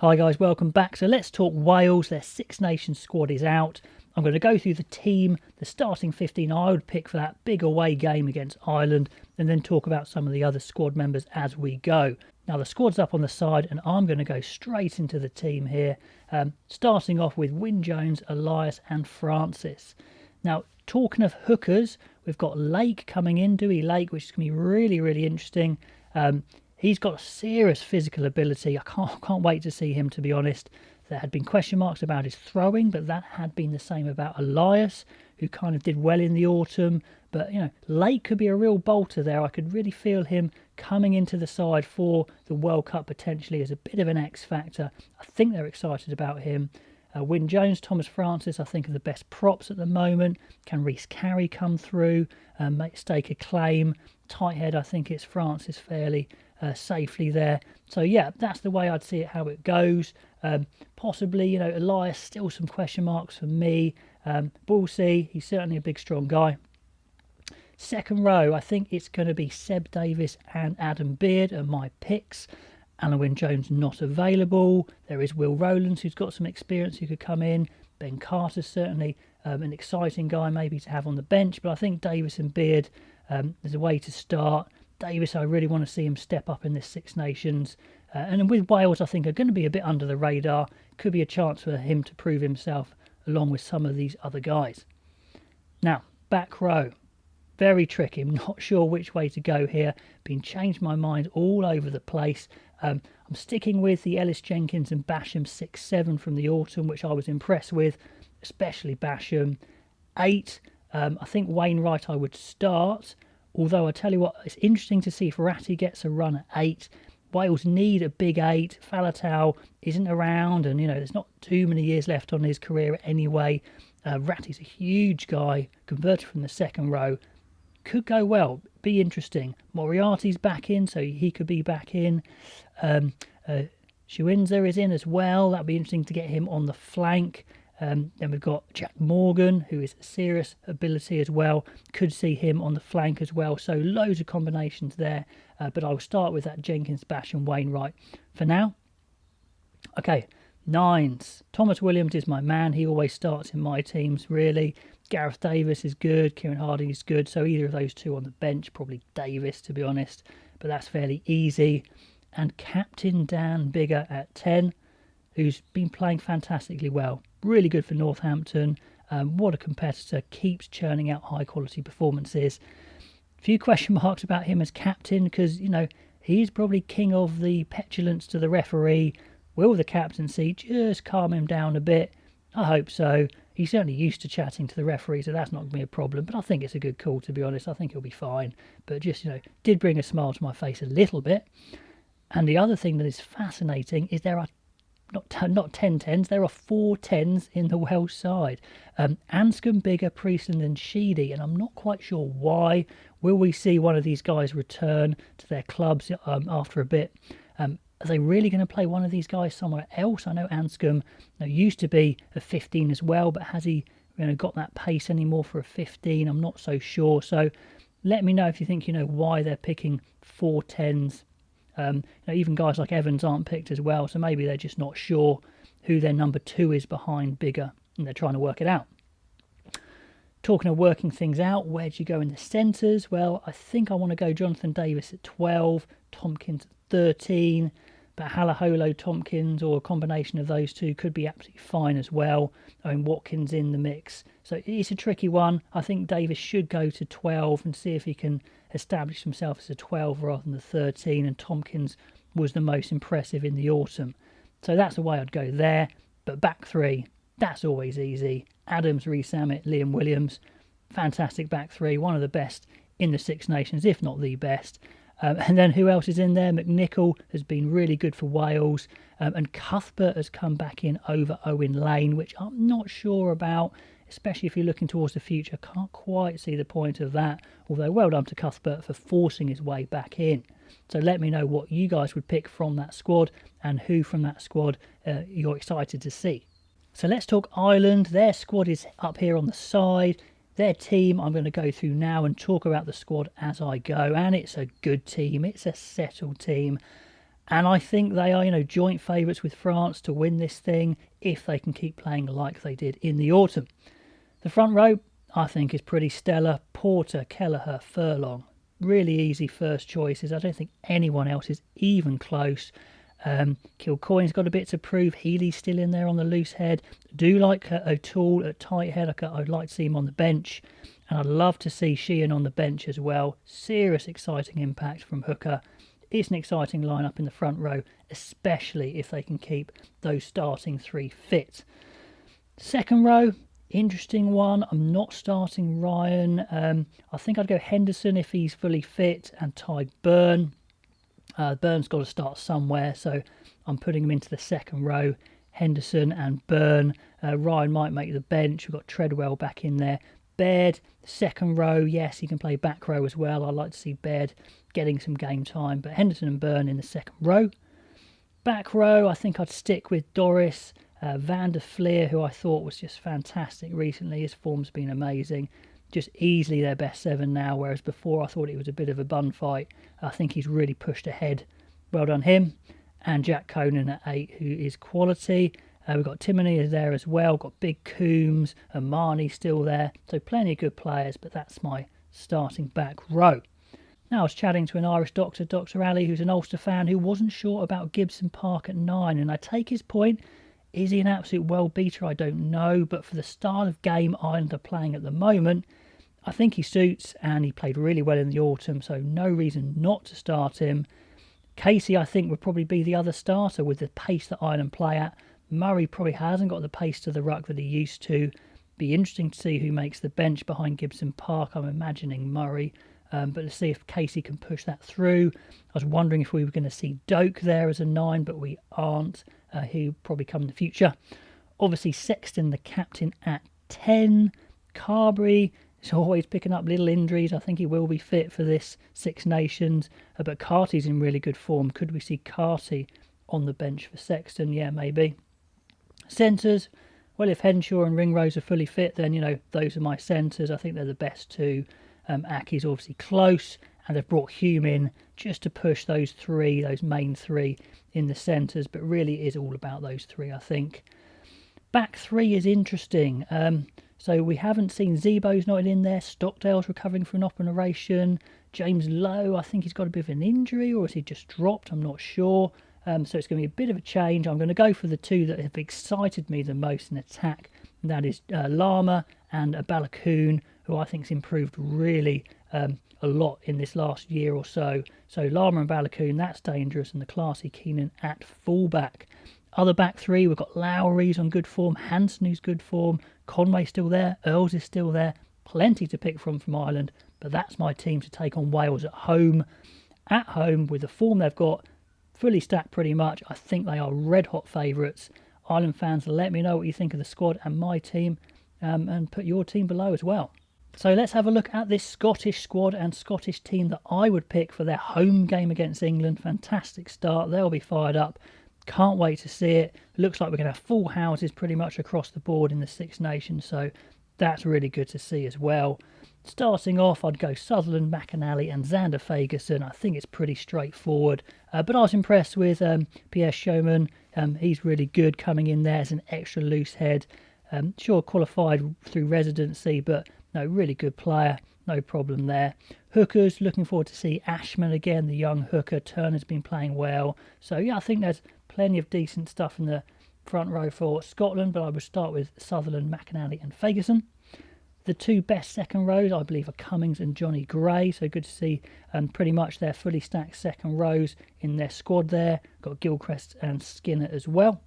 Hi guys, welcome back. So let's talk Wales. Their Six Nations squad is out. I'm going to go through the team, the starting 15 I would pick for that big away game against Ireland, and then talk about some of the other squad members as we go. Now the squad's up on the side and I'm going to go straight into the team here, starting off with Wyn Jones, Elias and Francis. Now talking of hookers, we've got Lake coming in, Dewey Lake, which is going to be really, really interesting. He's got serious physical ability. I can't wait to see him, to be honest. There had been question marks about his throwing, but that had been the same about Elias, who kind of did well in the autumn. But, you know, Lake could be a real bolter there. I could really feel him coming into the side for the World Cup potentially as a bit of an X factor. I think they're excited about him. Wyn Jones, Thomas Francis, I think are the best props at the moment. Can Rhys Carey come through, stake a claim? Tight head, I think it's Francis fairly safely there. So yeah, that's the way I'd see it, how it goes. Possibly, you know, Elias, still some question marks for me. But we'll see. He's certainly a big, strong guy. Second row, I think it's going to be Seb Davies and Adam Beard are my picks. Alan Wyn Jones not available. There is Will Rowlands, who's got some experience, who could come in. Ben Carter's certainly an exciting guy maybe to have on the bench. But I think Davies and Beard is a way to start. Davies, I really want to see him step up in this Six Nations. And with Wales, I think are going to be a bit under the radar. Could be a chance for him to prove himself along with some of these other guys. Now, back row. Very tricky. I'm not sure which way to go here. Been changed my mind all over the place. I'm sticking with the Ellis Jenkins and Basham 6-7 from the autumn, which I was impressed with, especially Basham. 8, I think Wainwright I would start. Although I tell you what, it's interesting to see if Ratty gets a run at 8. Wales need a big 8. Faletau isn't around, and you know there's not too many years left on his career anyway. Ratty's a huge guy, converted from the second row. Could go well, be interesting. Moriarty's back in, so he could be back in. Schuinzer is in as well. That'd be interesting to get him on the flank. Then we've got Jack Morgan, who is a serious ability as well. Could see him on the flank as well. So loads of combinations there. But I'll start with that Jenkins, Bash and Wainwright for now. Okay, 9s. Thomas Williams is my man. He always starts in my teams, really. Gareth Davis is good. Kieran Harding is good. So either of those two on the bench. Probably Davis, to be honest. But that's fairly easy. And Captain Dan Biggar at 10, who's been playing fantastically well. Really good for Northampton. What a competitor. Keeps churning out high-quality performances. A few question marks about him as captain because, you know, he's probably king of the petulance to the referee. Will the captaincy just calm him down a bit? I hope so. He's certainly used to chatting to the referee, so that's not going to be a problem. But I think it's a good call, to be honest. I think he'll be fine. But just, you know, did bring a smile to my face a little bit. And the other thing that is fascinating is there are not 10 10s, there are 4 10s in the Welsh side. Anscombe, Biggar, Priestland and Sheedy, and I'm not quite sure why. Will we see one of these guys return to their clubs after a bit? Are they really going to play one of these guys somewhere else? I know Anscombe used to be a 15 as well, but has he got that pace anymore for a 15? I'm not so sure. So let me know if you think you know why they're picking 4 10s. Even guys like Evans aren't picked as well, so maybe they're just not sure who their number 2 is behind Biggar, and they're trying to work it out. Talking of working things out, where do you go in the centres? Well, I think I want to go Jonathan Davis at 12, Tompkins at 13, but Halaholo, Tompkins, or a combination of those two could be absolutely fine as well. I mean, Watkins in the mix. So it's a tricky one. I think Davis should go to 12 and see if he can establish himself as a 12 rather than the 13, and Tompkins was the most impressive in the autumn. So that's the way I'd go there. But back 3, that's always easy. Adams, Rees-Zammit, Liam Williams, fantastic back 3, one of the best in the Six Nations, if not the best. And then who else is in there? McNichol has been really good for Wales. And Cuthbert has come back in over Owen Lane, which I'm not sure about, especially if you're looking towards the future. Can't quite see the point of that. Although well done to Cuthbert for forcing his way back in. So let me know what you guys would pick from that squad and who from that squad you're excited to see. So let's talk Ireland. Their squad is up here on the side. Their team I'm going to go through now and talk about the squad as I go. And it's a good team. It's a settled team. And I think they are, joint favourites with France to win this thing if they can keep playing like they did in the autumn. The front row, I think, is pretty stellar. Porter, Kelleher, Furlong. Really easy first choices. I don't think anyone else is even close. Kilcoyne's got a bit to prove. Healy's still in there on the loose head. Do like O'Toole at tight head. I'd like to see him on the bench. And I'd love to see Sheehan on the bench as well. Serious exciting impact from Hooker. It's an exciting lineup in the front row, especially if they can keep those starting three fit. Second row, interesting one. I'm not starting Ryan. I think I'd go Henderson if he's fully fit and Ty Byrne. Byrne's got to start somewhere, so I'm putting him into the second row. Henderson and Byrne. Ryan might make the bench. We've got Treadwell back in there. Baird, second row. Yes, he can play back row as well. I'd like to see Baird getting some game time, but Henderson and Byrne in the second row. Back row, I think I'd stick with Doris. Van der Fleer, who I thought was just fantastic recently. His form's been amazing. Just easily their best seven now, whereas before I thought it was a bit of a bun fight. I think he's really pushed ahead. Well done him. And Jack Conan at 8, who is quality. We've got Timoney there as well. Got Big Coombs and Marnie still there. So plenty of good players, but that's my starting back row. Now I was chatting to an Irish doctor, Dr. Ali, who's an Ulster fan, who wasn't sure about Gibson Park at 9. And I take his point. Is he an absolute world beater? I don't know. But for the style of game Ireland are playing at the moment, I think he suits, and he played really well in the autumn, so no reason not to start him. Casey, I think, would probably be the other starter with the pace that Ireland play at. Murray probably hasn't got the pace to the ruck that he used to. Be interesting to see who makes the bench behind Gibson Park. I'm imagining Murray, but to see if Casey can push that through. I was wondering if we were going to see Doak there as a 9, but we aren't. He'll probably come in the future. Obviously, Sexton, the captain, at 10. Carberry is always picking up little injuries. I think he will be fit for this Six Nations. But Carty's in really good form. Could we see Carty on the bench for Sexton? Yeah, maybe. Centres, well, if Henshaw and Ringrose are fully fit, then, those are my centres. I think they're the best two. Aki's obviously close, and they've brought Hume in just to push those main three in the centres, but really it is all about those three, I think. Back three is interesting. So we haven't seen Zebo's not in there. Stockdale's recovering from an operation. James Lowe, I think he's got a bit of an injury, or has he just dropped? I'm not sure. So it's going to be a bit of a change. I'm going to go for the two that have excited me the most in attack. And that is Lama and Balakoon, who I think's improved really a lot in this last year or so. So Lama and Balakoon, that's dangerous, and the classy Keenan at fullback. Other back three, we've got Lowry's on good form, Hansen who's good form, Conway's still there, Earls is still there. Plenty to pick from Ireland, but that's my team to take on Wales at home. At home, with the form they've got, fully stacked pretty much, I think they are red-hot favourites. Ireland fans, let me know what you think of the squad and my team, and put your team below as well. So let's have a look at this Scottish squad and Scottish team that I would pick for their home game against England. Fantastic start. They'll be fired up. Can't wait to see it. Looks like we're going to have full houses pretty much across the board in the Six Nations, so that's really good to see as well. Starting off, I'd go Sutherland, McAnally and Xander Fagerson. I think it's pretty straightforward. But I was impressed with Pierre Schoeman. He's really good coming in there as an extra loose head. Sure, qualified through residency, but no, really good player. No problem there. Hookers, looking forward to see Ashman again, the young hooker. Turner's been playing well. So, yeah, I think there's plenty of decent stuff in the front row for Scotland, but I would start with Sutherland, McAnally and Fagerson. The two best second rows, I believe, are Cummings and Johnny Gray. So good to see pretty much their fully stacked second rows in their squad there. Got Gilchrist and Skinner as well.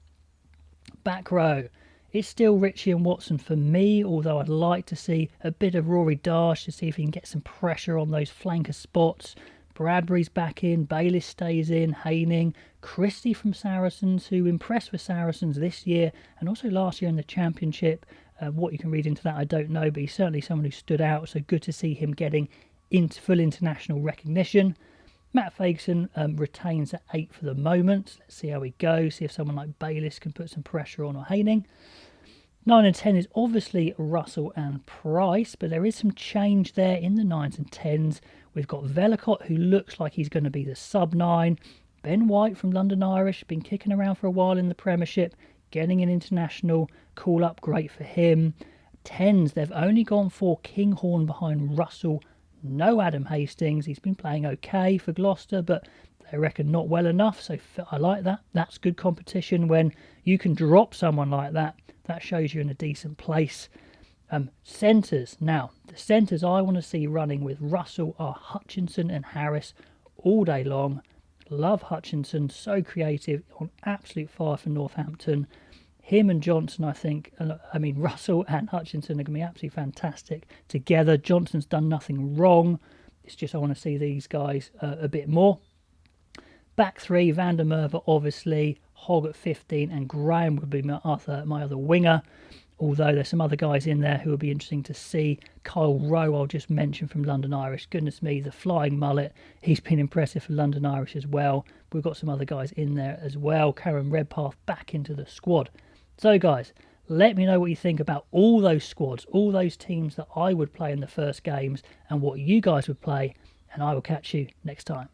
Back row, it's still Ritchie and Watson for me, although I'd like to see a bit of Rory Darsh to see if he can get some pressure on those flanker spots. Bradbury's back in, Bayliss stays in, Haining, Christie from Saracens, who impressed with Saracens this year and also last year in the Championship. What you can read into that, I don't know, but he's certainly someone who stood out, so good to see him getting into full international recognition. Matt Fagerson retains at 8 for the moment. Let's see how he goes, see if someone like Bayliss can put some pressure on or Haining. 9 and 10 is obviously Russell and Price, but there is some change there in the 9s and 10s. We've got Velicott, who looks like he's going to be the sub-9. Ben White from London Irish, been kicking around for a while in the Premiership, getting an international call-up, great for him. 10s, they've only gone for Kinghorn behind Russell. No Adam Hastings, he's been playing okay for Gloucester, but they reckon not well enough, so I like that. That's good competition when you can drop someone like that. That shows you're in a decent place. Centres. Now, the centres I want to see running with Russell are Hutchinson and Harris all day long. Love Hutchinson, so creative, on absolute fire for Northampton. Him and Johnson, I think, Russell and Hutchinson are going to be absolutely fantastic together. Johnson's done nothing wrong. It's just I want to see these guys a bit more. Back three, Van der Merwe, obviously, Hogg at 15, and Graham would be my other winger. Although there's some other guys in there who will be interesting to see. Kyle Rowe, I'll just mention, from London Irish. Goodness me, the flying mullet. He's been impressive for London Irish as well. We've got some other guys in there as well. Karen Redpath back into the squad. So guys, let me know what you think about all those squads, all those teams that I would play in the first games, and what you guys would play. And I will catch you next time.